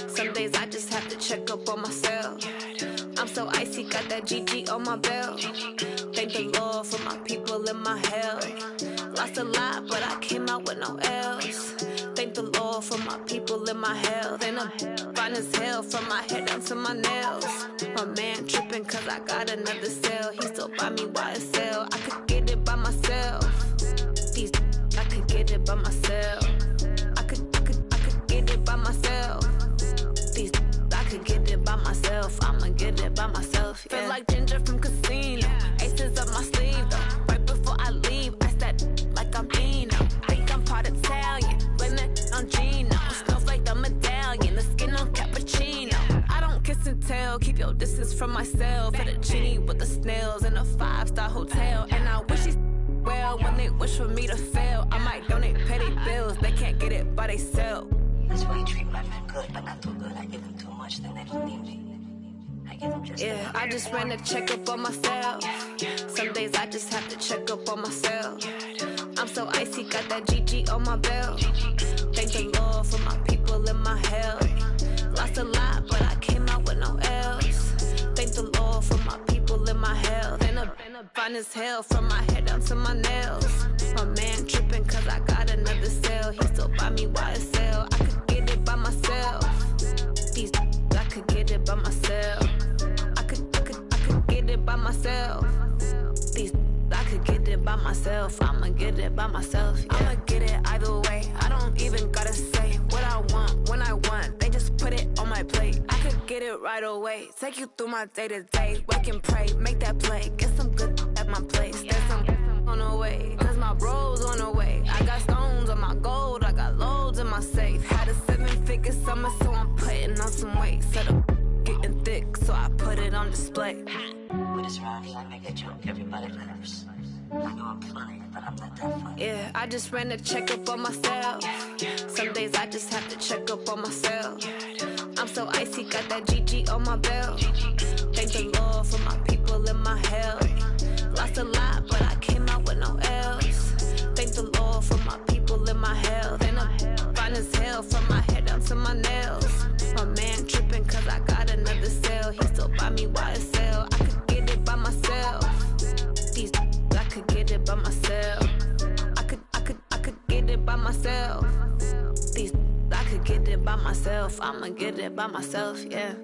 Some days I just have to check up on myself. I'm so icy, got that GG on my belt. Thank the Lord for my people and my health. Lost a lot, but I came out with no L's. Thank the Lord for my people and my health. And I'm fine as hell from my head down to my nails. My man tripping cause I got another cell. He still buy me YSL. I could get it by myself. I could get it by myself. I could get it by myself. I could get it by myself. I'ma get it by myself. Yeah. Feel like Ginger from Casino. Aces up my sleeve though. Right before I leave, I said like I'm Dino. Think I'm part Italian. Blame it on Gino. Snowflake the medallion. The skin on cappuccino. I don't kiss and tell. Keep your distance from myself. At a genie with the snails in a 5-star hotel. And I wish he's well when they wish for me to fail. I might donate, pay their bills. They can't get it by they sell. That's why you treat my men good, but not too good. I give them too much, then they don't need me. I give them just yeah, I just ran a checkup on myself. Some days I just have to check up on myself. I'm so icy, got that GG on my belt. Thank the Lord for my people and my health. Lost a lot, but I came out with no L's. Thank the Lord for my people and my health. And I'm fine as hell from my head down to my nails. My man tripping cause I got another cell. He still buy me YSL. I could get it by myself. I could get it by myself. I could get it by myself. I could get it by myself. I'ma get it by myself. Yeah. I'ma get it either way. I don't even gotta say what I want when I want. They just put it on my plate. I could get it right away. Take you through my day to day. Wake and pray, make that play. Get some good at my place. There's some on the way. Cause my bro's on the way. I got stones on my gold. I got loads in my safe. Had a 7-figure summer, so I'm putting on some weight. Set up getting thick, so I put it on display. With this round here, I make a joke. Everybody laughs. I know I'm funny, but I'm not that funny. Yeah, I just ran a checkup on myself. Some days I just have to check up on myself. I'm so icy, got that GG on my belt. Thank the Lord for my people and my health. Lost a lot, but I came out with no L's. Thank the Lord for my people and my health. And I'm fine as hell from my head down to my nails. My man tripping cause I got another cell. He still buy me YSL. I could get it by myself. I could get it by myself. I could get it by myself. I could get it by myself. I'ma get it by myself, yeah.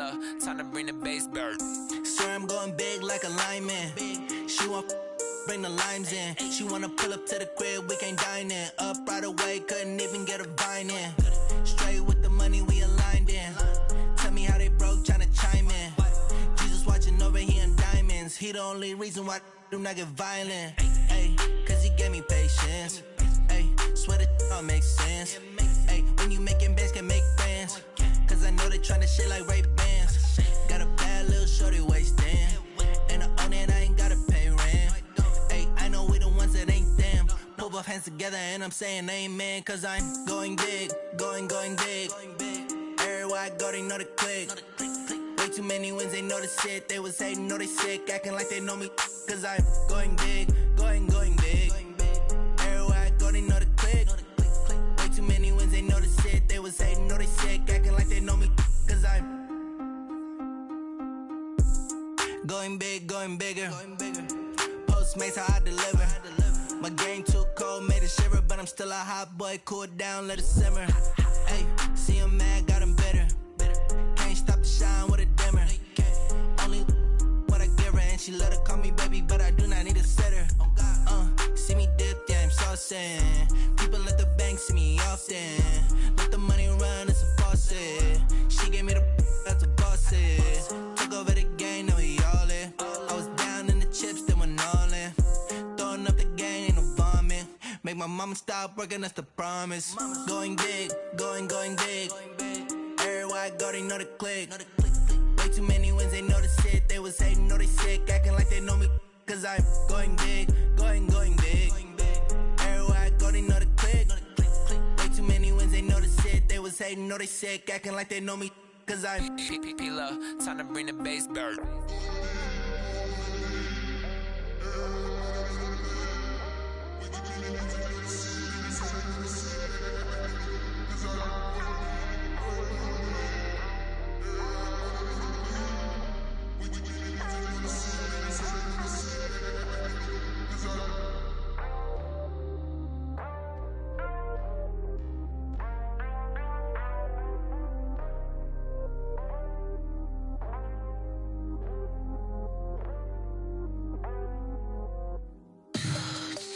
love, time to bring the bass bird. Swear I'm going big like a lineman. She want bring the limes in. She wanna pull up to the crib, we can't dine in. Up right away, couldn't even get a vine in. Straight with the money we aligned in. Tell me how they broke, tryna chime in. Jesus watching over here in diamonds. He the only reason why I do not get violent. Ay, cause he gave me patience. Ay, swear that all makes sense. Ay, when you making bands, can make friends. Cause I know they tryna shit like Ray-Bans. Got a bad little shorty wasting. And I own it, I ain't gotta pay rent. Ay, I know we the ones that ain't them. Pull both hands together and I'm saying amen. Cause I'm going big, going big. Everywhere I go, they know the click. Way too many wins, they know the shit. They was hating, know they sick, acting like they know me. Cause I'm going big, going big. Everywhere I go, they know the click. Way too many wins, they know the shit. They was hating, know they sick, acting like they know me. Cause I'm going big, going bigger. Postmates, how I deliver. My game too cold, made it shiver. But I'm still a hot boy, cool it down, let it simmer. Hey, see him mad, got him bitter. Can't stop the shine with a dimmer. Only what I give her, and she let her call me baby, but I do not need a sitter. See me dip, yeah, I'm saucing. People at the bank see me often. Let the money run, it's a faucet. She gave me the that's a bossy. Took over the game, now we all in. I was down in the chips, then went all in. Throwing up the game, ain't no vomit. Make my mama stop working, that's the promise. Going big, going big. Everywhere I go, they know the click. Way too many wins, they know the shit. They was hating, know they sick, acting like they know me. Cause I'm going big, going big. Everywhere I go, they know the click. Way too many wins, they know the shit. They was hating, know they sick, acting like they know me. Cause I'm P-Love, time to bring the bass bird.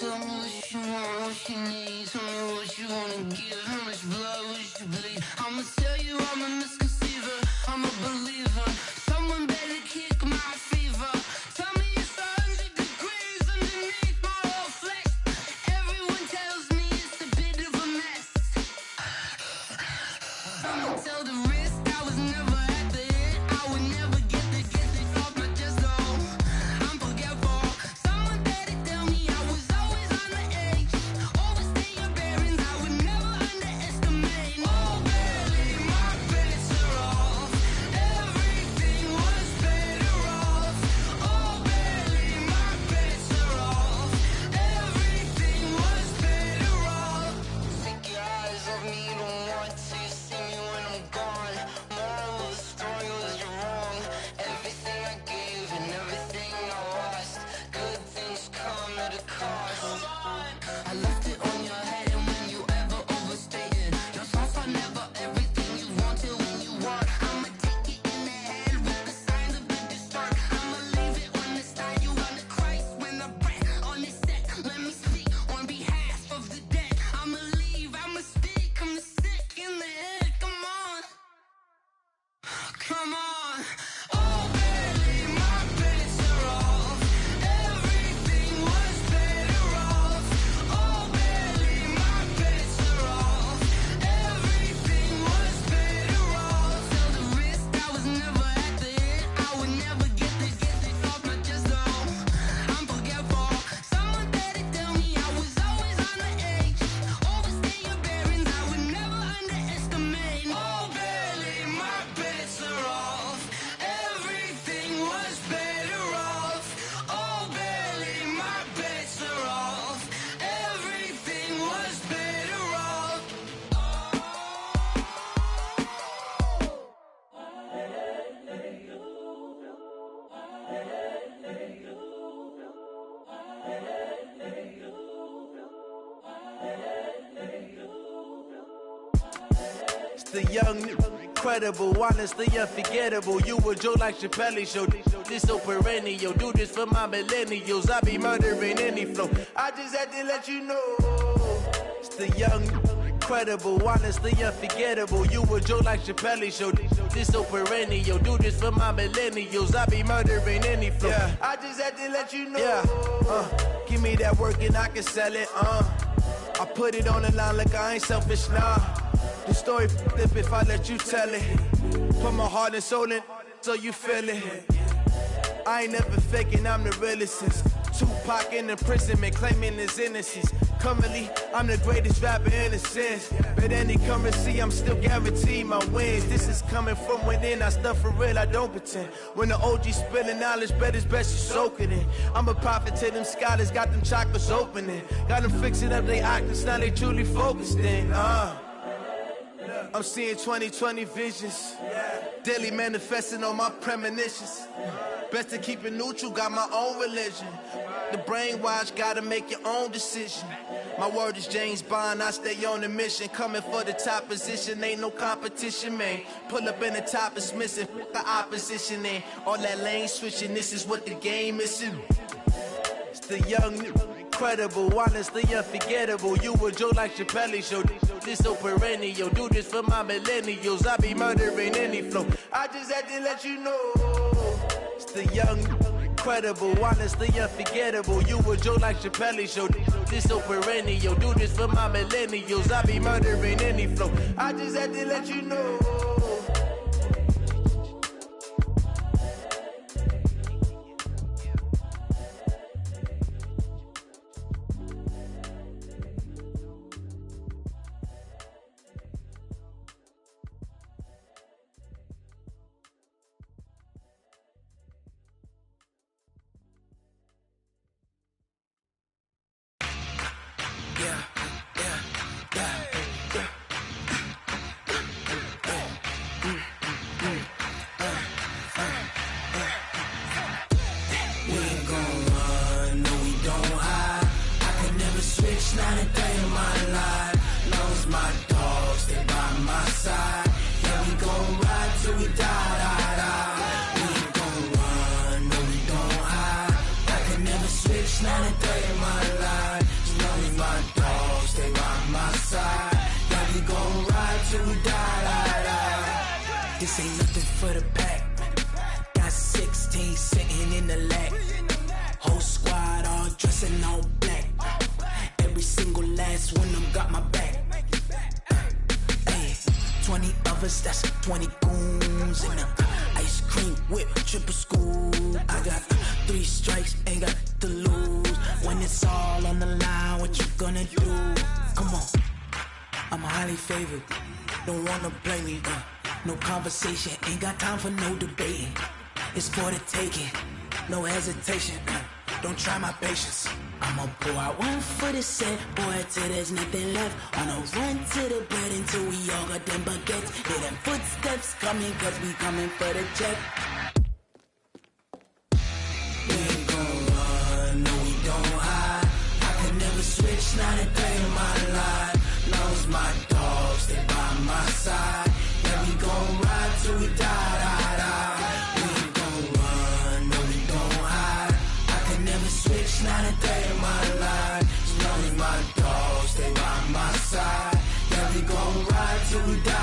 Tell me what you want, what you need. Tell me what you wanna give. How much blood would you bleed? I'ma tell you I'm a misconceiver. I'm a believer. Someone better kick my fever. Tell me it's 100 degrees underneath my whole flesh. Everyone tells me it's a bit of a mess. I'ma tell the risk I was never at the hit. I would never get the off my chest though. I'm forgetful. Someone better tell me I was always on the edge. Overstay your bearings, I would never underestimate. Oh, barely, my bets are off. Everything was better off. Oh, barely, my bets are off. Everything was better off. Take your eyes off me, don't want to see me when I'm gone. Moral of the story was you're wrong. Everything I gave and everything I lost. Good things come at a cost. I left it on your head, and when you ever overstated your thoughts are never everything you wanted when you want. I'ma take it in the head with the signs of the distort. I'ma leave it on the side. You on the Christ when the breath on this set. Let me speak on behalf of the dead. I'ma leave, I'ma speak. I'm sick in the head. Come on, come on. Oh, barely, my bets are off. Everything was better off. Oh, barely, my bets are off. Everything was better off. Tell the risk I was never at the hit. I would never get the off my chest though. I'm forgetful. Someone better tell me I was always on the edge. Overstay your bearings, I would never underestimate. Oh, barely, my bets are off. Everything was better off. Oh, barely, my bets are off. Everything was better off. the young incredible, honestly unforgettable. You a Joe like Chappelle show. This so perennial. Do this for my millennials. I be murdering any flow. I just had to let you know. It's the young, incredible, honestly unforgettable. You a Joe like Chappelle show. This so perennial. Do this for my millennials. I be murdering any flow. Yeah. I just had to let you know. Yeah. Give me that work and I can sell it. I put it on the line like I ain't selfish, nah. The story flip if I let you tell it. Put my heart and soul in so you feel it. I ain't never faking, I'm the realest since Tupac in imprisonment, claiming his innocence. Currently, I'm the greatest rapper in a sense. But any currency, I'm still guaranteed my wins. This is coming from within, I stuff for real, I don't pretend. When the OG spilling knowledge, bet it's best you soak it in. I'm a prophet to them scholars, got them chakras opening. Got them fixing up they octaves, now they truly focused in. I'm seeing 2020 visions. Daily manifesting on my premonitions. Best to keep it neutral, got my own religion. The brainwash, gotta make your own decision. My word is James Bond, I stay on the mission. Coming for the top position, ain't no competition, man. Pull up in the top is missing, the opposition in. All that lane switching, this is what the game is. It's the young, incredible, honestly unforgettable. You a Joe like Chappelle show. This so perennial. Do this for my millennials. I be murdering any flow. I just had to let you know. It's the young, incredible, honestly unforgettable. You a Joe like Chappelle show. This so perennial. Do this for my millennials. I be murdering any flow. I just had to let you know. This ain't nothing for the pack. Got 16 sitting in the lap. Whole squad all dressing all black. Every single last one of them got my back. Hey, 20 of us, that's 20 goons. And ice cream whip, triple scoop. I got 3 strikes, ain't got to lose. When it's all on the line, what you gonna do? Come on, I'm highly favored. Don't wanna blame me, no conversation, ain't got time for no debating. It's for the taking, no hesitation. Don't try my patience. I'ma pour out one for the set, boy, till there's nothing left. On a run to the bread until we all got them baguettes. Hear them footsteps coming, cause we coming for the check. We ain't gon' run, no we don't hide. I can never switch, not a day in my life. Long as my dogs stay by my side. Yeah, we gon' ride till we die. We ain't gon' run, no we don't hide. I can never switch, not a day in my life. As long as my dogs stay by my side. Yeah, we gon' ride till we die.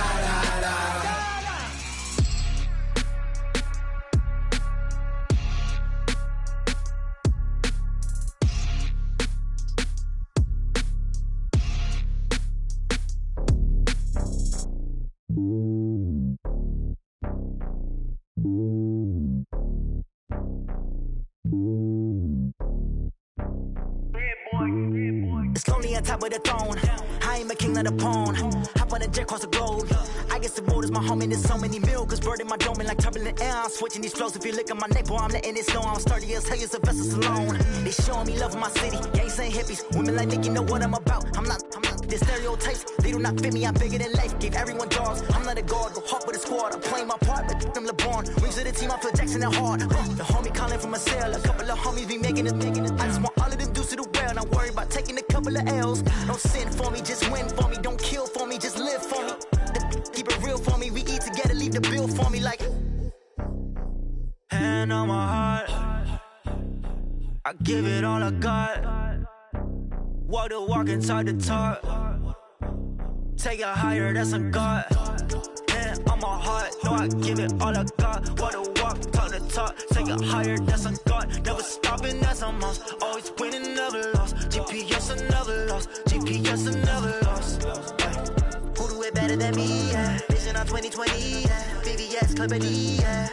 It's lonely on top of the throne. I ain't a king, not a pawn. Hop on a jet across the globe. I guess the world is my home and there's so many milkers. Bird in my dome and like turbulent air. I'm switching these flows. If you look at my neck, boy, I'm letting it snow. I'm sturdy as hell, as a vessel alone. They showing me love in my city. Gangs ain't hippies. Women like Nicky know what I'm about. I'm not the stereotypes. They do not fit me. I'm bigger than life. Gave everyone dogs. I'm not a guard. Go hard with a squad. I'm playing my part, but them LeBron. Rings to the team. I feel Jackson and hard. The homie calling from a cell. A couple of homies be making it. I just want all of them dudes to do well. Not worry about taking a couple of L's. Don't sin for me, just win for me. Don't kill for me, just live for me. Keep it real for me. We eat together. the bill for me like. Hand on my heart, I give it all I got. Walk the walk and talk the talk. Take it higher, that's a God. Hand on my heart, no, I give it all I got. Walk the walk, talk the talk. Take it higher, that's a God. Never stopping, that's a must. Always winning, never lost. GPS, I never lost. GPS, I never lost. Who do it better than me? Yeah. Vision on 2020. Yeah. VVS, Clarity. Yeah.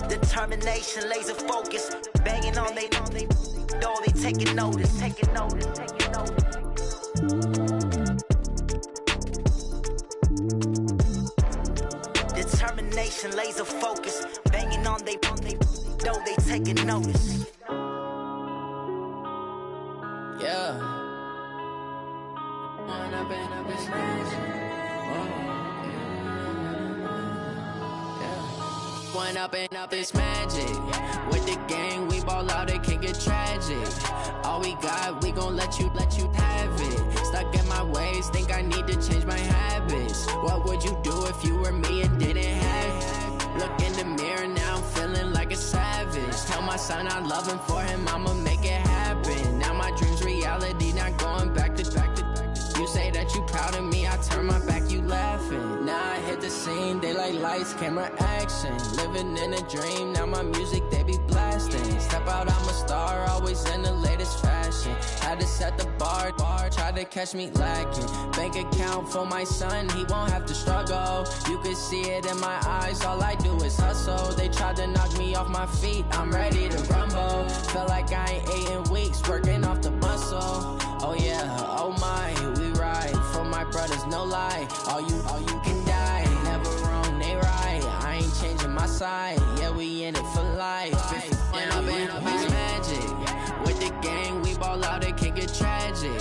Determination, laser focus. Banging on they know they taking notice. Taking notice. Taking notice. Determination, laser focus, banging on they know they taking notice. Yeah. One up and up is magic. With the gang, we ball out, it can get tragic. All we got, we gon' let you have it. Stuck in my ways, think I need to change my habits. What would you do if you were me and didn't have it? Look in the mirror, now I'm feeling like a savage. Tell my son I love him, for him I'ma make it happen. Now my dream's reality, not going back to. You say that you proud of me, I turn my back, you laughing. Now I hit the scene, they like lights, camera, action. Living in a dream, now my music, they be blasting. Step out, I'm a star, always in the latest fashion. Had to set the bar, try to catch me lacking. Bank account for my son, he won't have to struggle. You can see it in my eyes, all I do is hustle. They tried to knock me off my feet, I'm ready to rumble. Feel like I ain't ate in weeks, working off the muscle. Oh yeah, oh my, we ride for my brothers, no lie. All you can die, never wrong, they right. I ain't changing my side, yeah, we in it for life. And up is magic. With the gang, we ball out, it can get tragic.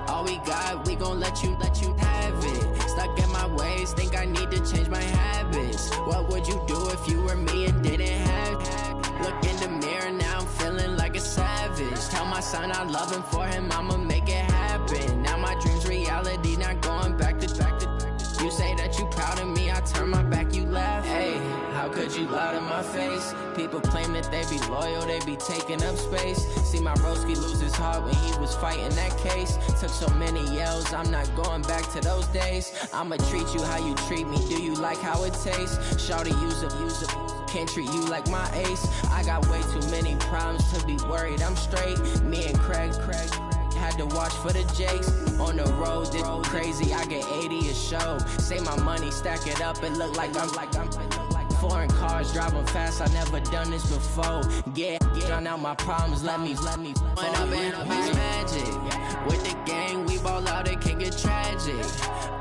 All we got, we gon' let you have it. Stuck in my ways, think I need to change my habits. What would you do if you were me and didn't have it? Look in the mirror, now I'm feeling like a savage. Tell my son I love him, for him I'ma make it happen. Now my dream's reality, not going back to. You say that you proud of me, I turn my back, you laugh. Hey, how could you lie to my face? People claim that they be loyal, they be taking up space. See my broski lose his heart when he was fighting that case. Took so many yells, I'm not going back to those days. I'ma treat you how you treat me, do you like how it tastes? Shawty, use it. Can't treat you like my ace. I got way too many problems to be worried, I'm straight. Me and Craig had to watch for the Jakes. On the road, did crazy, I get 80 a show. Say my money, stack it up, it look like I'm foreign cars, driving fast, I never done this before. Get on out my problems, let me One up and up is magic. With the gang, we ball out, it can get tragic.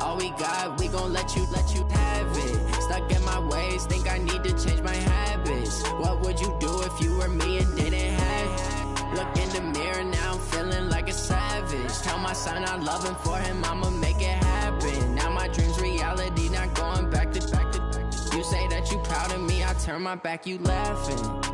All we got, we gon' let you have it. Stuck in my ways, think I need to change my habits. What would you do if you were me and didn't have it? Look in the mirror, now I'm feeling like a savage. Tell my son I love him, for him I'ma make it happen. Now my dream's reality, not going back to. You say that you proud of me, I turn my back, you laughing.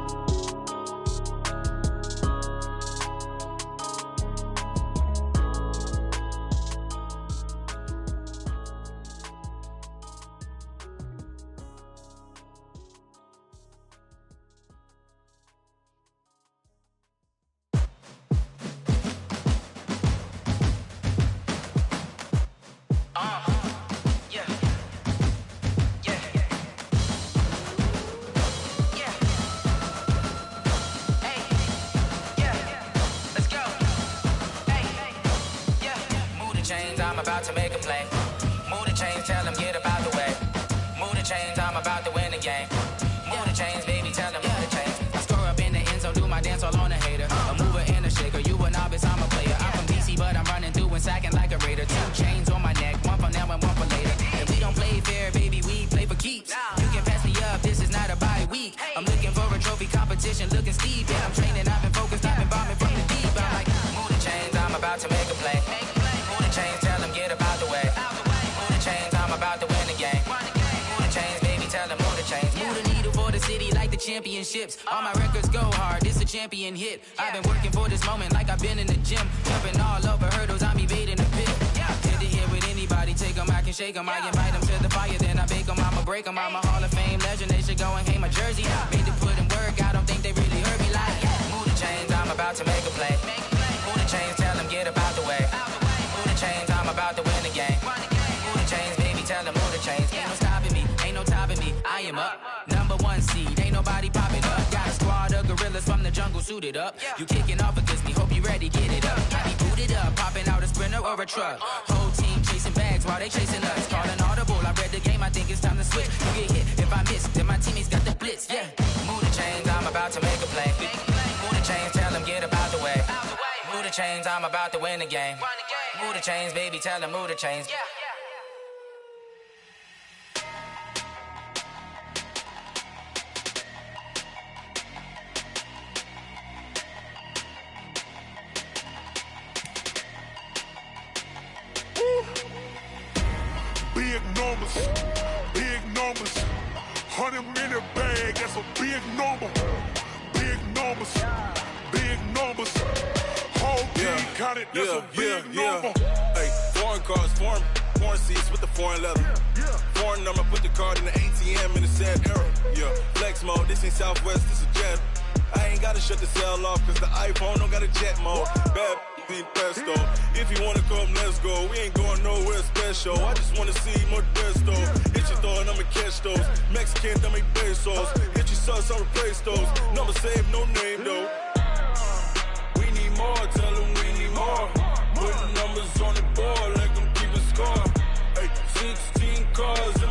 About to make a play. Move the chains, tell them get about the way. Move the chains, I'm about to win the game. Move the chains, baby, tell them move the chains. I score up in the end zone, do my dance all on a hater. A mover and a shaker, you a novice, I'm a player. I'm from DC, but I'm running through and sacking like a raider. 2 chains on my neck, one for now and one for later. And we don't play fair, baby, we play for keeps. You can pass me up, this is not a bye week. I'm looking for a trophy competition, looking steep. Yeah, I'm training, I've been focused, I've been bombing from the deep. I'm like, move the chains, I'm about to make a play. Move the chains, tell them get about the way. Move the chains, I'm about to win the game. Move the chains, baby, tell them move the chains. Move the needle for the city like the championships. All my records go hard, it's a champion hit. I've been working for this moment like I've been in the gym. Jumping all over hurdles, I'm evading the pit. Hit to hit with anybody, take them, I can shake them. I invite them to the fire, then I bake them, I'm a gon' break them. I'm a Hall of Fame legend, they should go and hang my jersey. Made to put in work, I don't think they really heard me like, move the chains, I'm about to make a play. Move the chains, tell them get about the way. Move the chains, I'm about to win the game. Move the chains, baby, tell them move the chains. Ain't no stopping me, ain't no topping me, I am up. Number 1 seed, ain't nobody popping up. Got a squad of gorillas from the jungle suited up. You kicking off against me, hope you ready, get it up. I be booted up, popping out a sprinter or a truck. Whole team chasing bags while they chasing us. Calling audible, I read the game, I think it's time to switch. You get hit, if I miss, then my teammates got the blitz, yeah. Move the chains, I'm about to make a play. Move the chains, tell them get about the way. Move the chains, I'm about to win the game. Move the chains, baby, tell them move the chains. Big numbers, big numbers. 100-minute bag, that's a big number. Big numbers, big numbers. Whole team counted, that's a big number. Hey, foreign cars, foreign seats with the foreign leather. Foreign number, put the card in the ATM in the sad era. Yeah, flex mode, this ain't Southwest, this is Jet. I ain't gotta shut the cell off, cause the iPhone don't got a jet mode. Bad be pesto. If you wanna come, let's go. We ain't going nowhere special. I just wanna see Modesto. Hit your thought, I'ma catch those. Mexican, I make pesos. Hit your sus, I'll replace those. Number saved, no name though. We need more, tell them we need more. Putting numbers on the board like I'm keeping score. Hey, 16 cars